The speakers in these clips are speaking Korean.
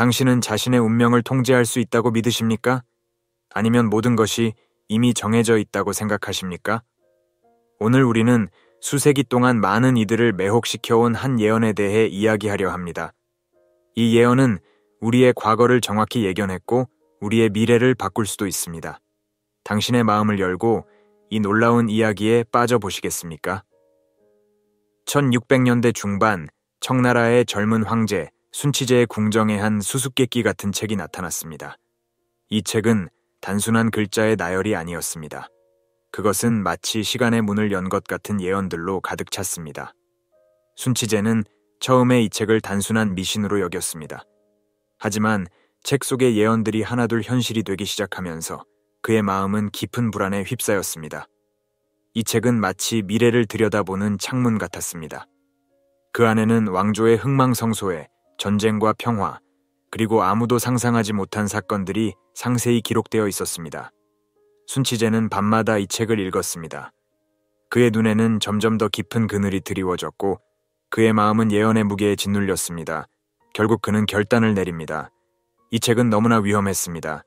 당신은 자신의 운명을 통제할 수 있다고 믿으십니까? 아니면 모든 것이 이미 정해져 있다고 생각하십니까? 오늘 우리는 수세기 동안 많은 이들을 매혹시켜온 한 예언에 대해 이야기하려 합니다. 이 예언은 우리의 과거를 정확히 예견했고 우리의 미래를 바꿀 수도 있습니다. 당신의 마음을 열고 이 놀라운 이야기에 빠져보시겠습니까? 1600년대 중반 청나라의 젊은 황제 순치제의 궁정에 한 수수께끼 같은 책이 나타났습니다. 이 책은 단순한 글자의 나열이 아니었습니다. 그것은 마치 시간의 문을 연 것 같은 예언들로 가득 찼습니다. 순치제는 처음에 이 책을 단순한 미신으로 여겼습니다. 하지만 책 속의 예언들이 하나둘 현실이 되기 시작하면서 그의 마음은 깊은 불안에 휩싸였습니다. 이 책은 마치 미래를 들여다보는 창문 같았습니다. 그 안에는 왕조의 흥망성쇠, 전쟁과 평화, 그리고 아무도 상상하지 못한 사건들이 상세히 기록되어 있었습니다. 순치제는 밤마다 이 책을 읽었습니다. 그의 눈에는 점점 더 깊은 그늘이 드리워졌고 그의 마음은 예언의 무게에 짓눌렸습니다. 결국 그는 결단을 내립니다. 이 책은 너무나 위험했습니다.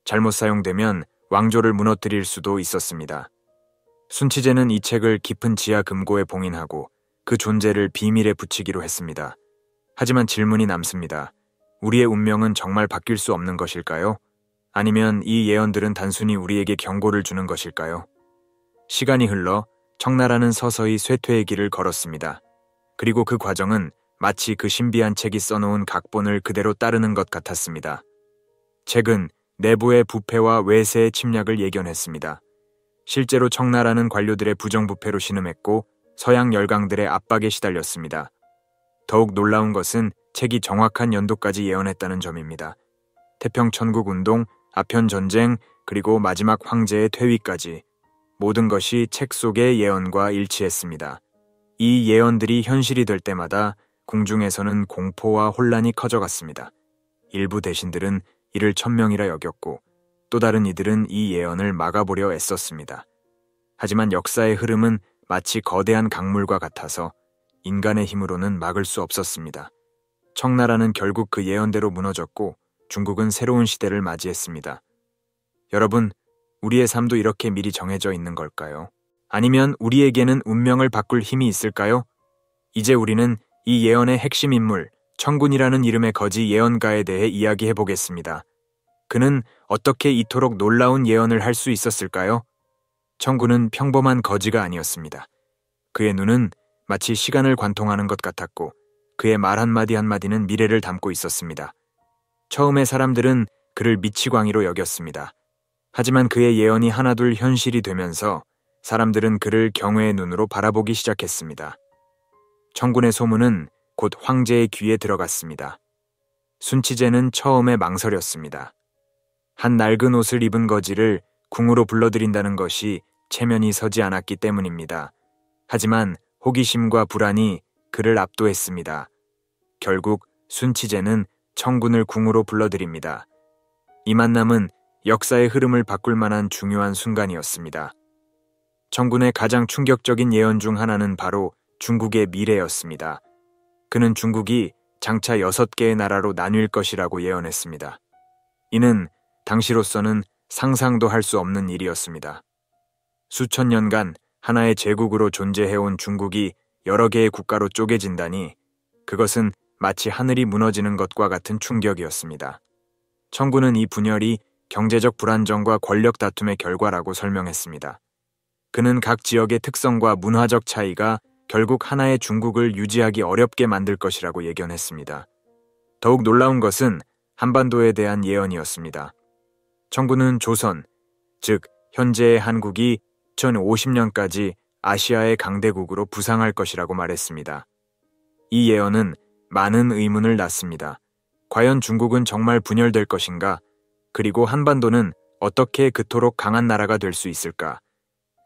잘못 사용되면 왕조를 무너뜨릴 수도 있었습니다. 순치제는 이 책을 깊은 지하 금고에 봉인하고 그 존재를 비밀에 붙이기로 했습니다. 하지만 질문이 남습니다. 우리의 운명은 정말 바뀔 수 없는 것일까요? 아니면 이 예언들은 단순히 우리에게 경고를 주는 것일까요? 시간이 흘러 청나라는 서서히 쇠퇴의 길을 걸었습니다. 그리고 그 과정은 마치 그 신비한 책이 써놓은 각본을 그대로 따르는 것 같았습니다. 책은 내부의 부패와 외세의 침략을 예견했습니다. 실제로 청나라는 관료들의 부정부패로 신음했고 서양 열강들의 압박에 시달렸습니다. 더욱 놀라운 것은 책이 정확한 연도까지 예언했다는 점입니다. 태평천국운동, 아편전쟁, 그리고 마지막 황제의 퇴위까지 모든 것이 책 속의 예언과 일치했습니다. 이 예언들이 현실이 될 때마다 궁중에서는 공포와 혼란이 커져갔습니다. 일부 대신들은 이를 천명이라 여겼고 또 다른 이들은 이 예언을 막아보려 애썼습니다. 하지만 역사의 흐름은 마치 거대한 강물과 같아서 인간의 힘으로는 막을 수 없었습니다. 청나라는 결국 그 예언대로 무너졌고 중국은 새로운 시대를 맞이했습니다. 여러분, 우리의 삶도 이렇게 미리 정해져 있는 걸까요? 아니면 우리에게는 운명을 바꿀 힘이 있을까요? 이제 우리는 이 예언의 핵심 인물, 청군이라는 이름의 거지 예언가에 대해 이야기해 보겠습니다. 그는 어떻게 이토록 놀라운 예언을 할 수 있었을까요? 청군은 평범한 거지가 아니었습니다. 그의 눈은 마치 시간을 관통하는 것 같았고 그의 말 한마디 한마디는 미래를 담고 있었습니다. 처음에 사람들은 그를 미치광이로 여겼습니다. 하지만 그의 예언이 하나둘 현실이 되면서 사람들은 그를 경외의 눈으로 바라보기 시작했습니다. 청군의 소문은 곧 황제의 귀에 들어갔습니다. 순치제는 처음에 망설였습니다. 한 낡은 옷을 입은 거지를 궁으로 불러들인다는 것이 체면이 서지 않았기 때문입니다. 하지만 호기심과 불안이 그를 압도했습니다. 결국 순치제는 청군을 궁으로 불러들입니다. 이 만남은 역사의 흐름을 바꿀 만한 중요한 순간이었습니다. 청군의 가장 충격적인 예언 중 하나는 바로 중국의 미래였습니다. 그는 중국이 장차 6개의 나라로 나뉠 것이라고 예언했습니다. 이는 당시로서는 상상도 할 수 없는 일이었습니다. 수천 년간 하나의 제국으로 존재해온 중국이 여러 개의 국가로 쪼개진다니 그것은 마치 하늘이 무너지는 것과 같은 충격이었습니다. 청군은 이 분열이 경제적 불안정과 권력 다툼의 결과라고 설명했습니다. 그는 각 지역의 특성과 문화적 차이가 결국 하나의 중국을 유지하기 어렵게 만들 것이라고 예견했습니다. 더욱 놀라운 것은 한반도에 대한 예언이었습니다. 청군은 조선, 즉 현재의 한국이 2050년까지 아시아의 강대국으로 부상할 것이라고 말했습니다. 이 예언은 많은 의문을 낳습니다. 과연 중국은 정말 분열될 것인가? 그리고 한반도는 어떻게 그토록 강한 나라가 될 수 있을까?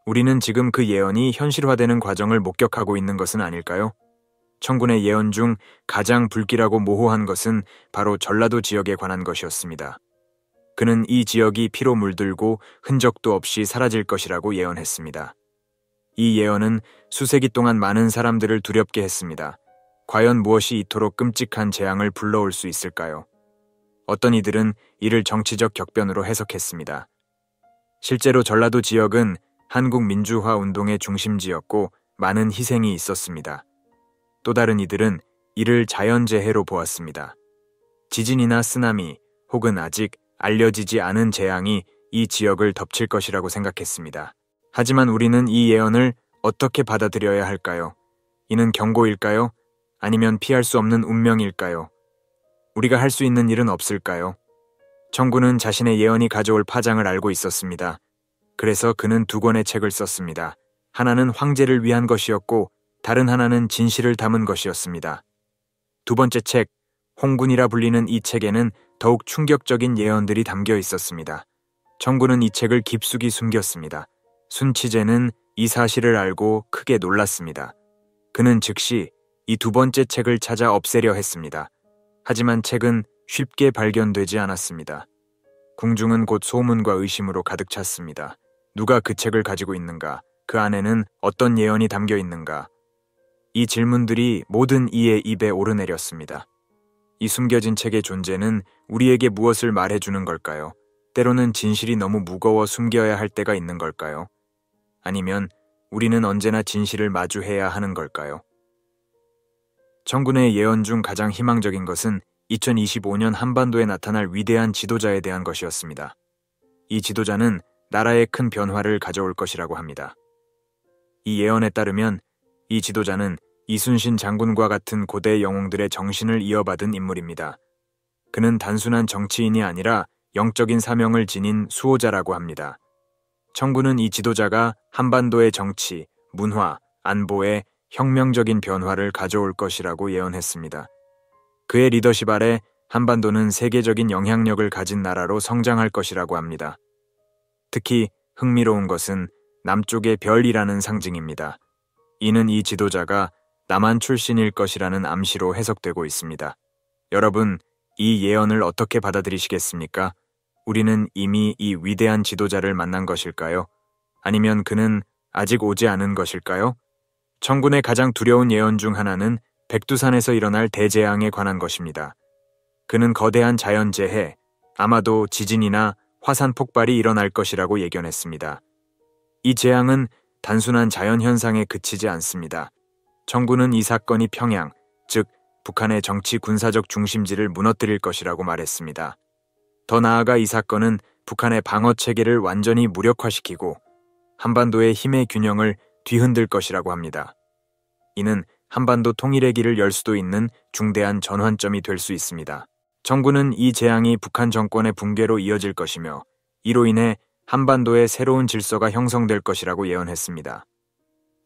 우리는 지금 그 예언이 현실화되는 과정을 목격하고 있는 것은 아닐까요? 청군의 예언 중 가장 불길하고 모호한 것은 바로 전라도 지역에 관한 것이었습니다. 그는 이 지역이 피로 물들고 흔적도 없이 사라질 것이라고 예언했습니다. 이 예언은 수세기 동안 많은 사람들을 두렵게 했습니다. 과연 무엇이 이토록 끔찍한 재앙을 불러올 수 있을까요? 어떤 이들은 이를 정치적 격변으로 해석했습니다. 실제로 전라도 지역은 한국 민주화 운동의 중심지였고 많은 희생이 있었습니다. 또 다른 이들은 이를 자연재해로 보았습니다. 지진이나 쓰나미 혹은 아직 알려지지 않은 재앙이 이 지역을 덮칠 것이라고 생각했습니다. 하지만 우리는 이 예언을 어떻게 받아들여야 할까요? 이는 경고일까요? 아니면 피할 수 없는 운명일까요? 우리가 할 수 있는 일은 없을까요? 청군은 자신의 예언이 가져올 파장을 알고 있었습니다. 그래서 그는 두 권의 책을 썼습니다. 하나는 황제를 위한 것이었고 다른 하나는 진실을 담은 것이었습니다. 두 번째 책, 홍군이라 불리는 이 책에는 더욱 충격적인 예언들이 담겨 있었습니다. 청군은 이 책을 깊숙이 숨겼습니다. 순치제는 이 사실을 알고 크게 놀랐습니다. 그는 즉시 이 두 번째 책을 찾아 없애려 했습니다. 하지만 책은 쉽게 발견되지 않았습니다. 궁중은 곧 소문과 의심으로 가득 찼습니다. 누가 그 책을 가지고 있는가? 그 안에는 어떤 예언이 담겨 있는가? 이 질문들이 모든 이의 입에 오르내렸습니다. 이 숨겨진 책의 존재는 우리에게 무엇을 말해주는 걸까요? 때로는 진실이 너무 무거워 숨겨야 할 때가 있는 걸까요? 아니면 우리는 언제나 진실을 마주해야 하는 걸까요? 청군의 예언 중 가장 희망적인 것은 2025년 한반도에 나타날 위대한 지도자에 대한 것이었습니다. 이 지도자는 나라에 큰 변화를 가져올 것이라고 합니다. 이 예언에 따르면 이 지도자는 이순신 장군과 같은 고대 영웅들의 정신을 이어받은 인물입니다. 그는 단순한 정치인이 아니라 영적인 사명을 지닌 수호자라고 합니다. 청군은 이 지도자가 한반도의 정치, 문화, 안보에 혁명적인 변화를 가져올 것이라고 예언했습니다. 그의 리더십 아래 한반도는 세계적인 영향력을 가진 나라로 성장할 것이라고 합니다. 특히 흥미로운 것은 남쪽의 별이라는 상징입니다. 이는 이 지도자가 남한 출신일 것이라는 암시로 해석되고 있습니다. 여러분, 이 예언을 어떻게 받아들이시겠습니까? 우리는 이미 이 위대한 지도자를 만난 것일까요? 아니면 그는 아직 오지 않은 것일까요? 청군의 가장 두려운 예언 중 하나는 백두산에서 일어날 대재앙에 관한 것입니다. 그는 거대한 자연재해, 아마도 지진이나 화산 폭발이 일어날 것이라고 예견했습니다. 이 재앙은 단순한 자연현상에 그치지 않습니다. 청군은 이 사건이 평양, 즉 북한의 정치 군사적 중심지를 무너뜨릴 것이라고 말했습니다. 더 나아가 이 사건은 북한의 방어체계를 완전히 무력화시키고 한반도의 힘의 균형을 뒤흔들 것이라고 합니다. 이는 한반도 통일의 길을 열 수도 있는 중대한 전환점이 될 수 있습니다. 청군은 이 재앙이 북한 정권의 붕괴로 이어질 것이며 이로 인해 한반도의 새로운 질서가 형성될 것이라고 예언했습니다.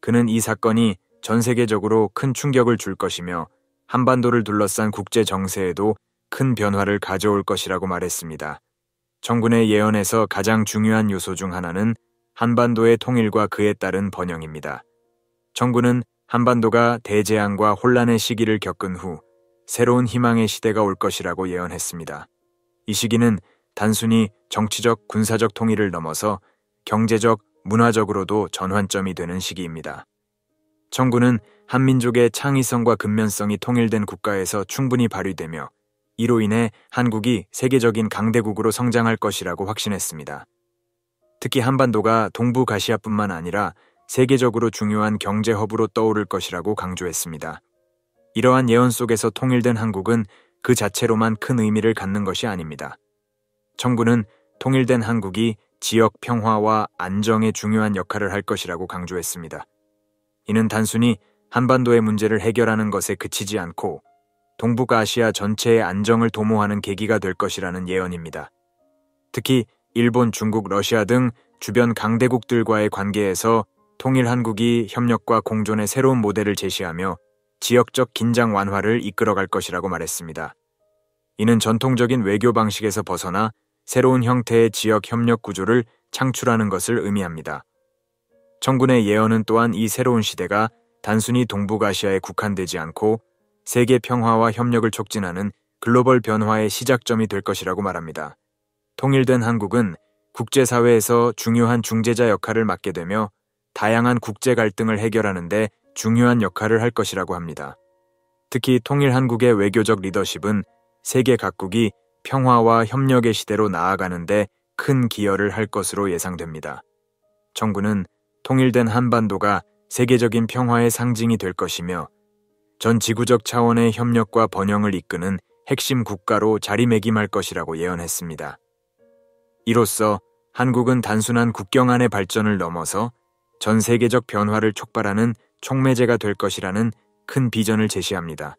그는 이 사건이 전 세계적으로 큰 충격을 줄 것이며 한반도를 둘러싼 국제 정세에도 큰 변화를 가져올 것이라고 말했습니다. 청군의 예언에서 가장 중요한 요소 중 하나는 한반도의 통일과 그에 따른 번영입니다. 청군은 한반도가 대재앙과 혼란의 시기를 겪은 후 새로운 희망의 시대가 올 것이라고 예언했습니다. 이 시기는 단순히 정치적, 군사적 통일을 넘어서 경제적, 문화적으로도 전환점이 되는 시기입니다. 청군은 한민족의 창의성과 근면성이 통일된 국가에서 충분히 발휘되며 이로 인해 한국이 세계적인 강대국으로 성장할 것이라고 확신했습니다. 특히 한반도가 동북아시아뿐만 아니라 세계적으로 중요한 경제 허브로 떠오를 것이라고 강조했습니다. 이러한 예언 속에서 통일된 한국은 그 자체로만 큰 의미를 갖는 것이 아닙니다. 청군은 통일된 한국이 지역 평화와 안정에 중요한 역할을 할 것이라고 강조했습니다. 이는 단순히 한반도의 문제를 해결하는 것에 그치지 않고 동북아시아 전체의 안정을 도모하는 계기가 될 것이라는 예언입니다. 특히 일본, 중국, 러시아 등 주변 강대국들과의 관계에서 통일 한국이 협력과 공존의 새로운 모델을 제시하며 지역적 긴장 완화를 이끌어갈 것이라고 말했습니다. 이는 전통적인 외교 방식에서 벗어나 새로운 형태의 지역 협력 구조를 창출하는 것을 의미합니다. 청군의 예언은 또한 이 새로운 시대가 단순히 동북아시아에 국한되지 않고 세계 평화와 협력을 촉진하는 글로벌 변화의 시작점이 될 것이라고 말합니다. 통일된 한국은 국제사회에서 중요한 중재자 역할을 맡게 되며 다양한 국제 갈등을 해결하는 데 중요한 역할을 할 것이라고 합니다. 특히 통일 한국의 외교적 리더십은 세계 각국이 평화와 협력의 시대로 나아가는데 큰 기여를 할 것으로 예상됩니다. 정부는 통일된 한반도가 세계적인 평화의 상징이 될 것이며 전 지구적 차원의 협력과 번영을 이끄는 핵심 국가로 자리매김할 것이라고 예언했습니다. 이로써 한국은 단순한 국경 안의 발전을 넘어서 전 세계적 변화를 촉발하는 촉매제가 될 것이라는 큰 비전을 제시합니다.